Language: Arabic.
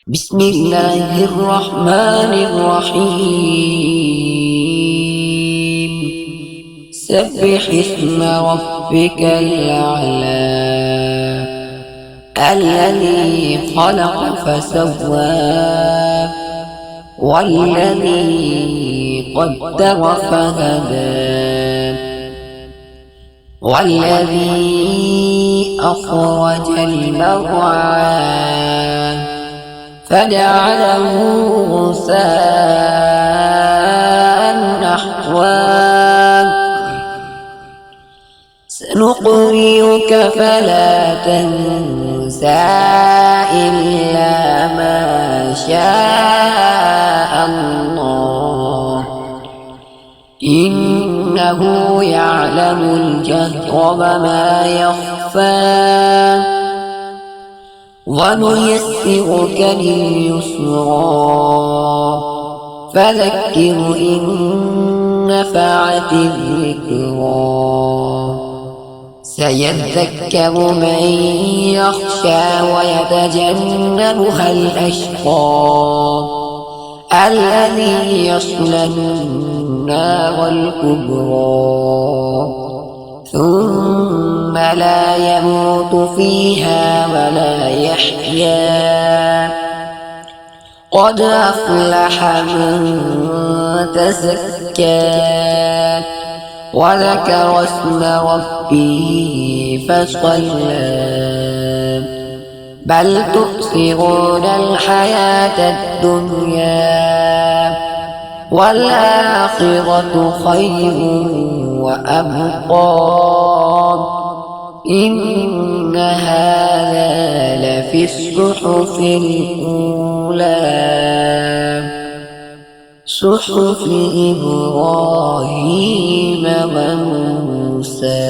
بسم الله الرحمن الرحيم. سبح اسم ربك الأعلى الذي خلق فسوى والذي قدر فهدى والذي أخرج المرعى فجعله غثاء نحوا. سنقرئك فلا تنسى إلا ما شاء الله إنه يعلم الجهر وما يخفى ونيسرك لليسرى فذكر إن نفعت الذكرى. سيذكر من يخشى ويتجنبها الأشقى الذي يصلى النار الكبرى ثم لا يموت فيها ولا يحيا. قد أفلح من تزكى وذكر اسم ربه فصلى بل تؤثرون الحياة الدنيا والآخرة خير وأبقى. إن هذا لفي الصحف الأولى صحف إبراهيم وموسى.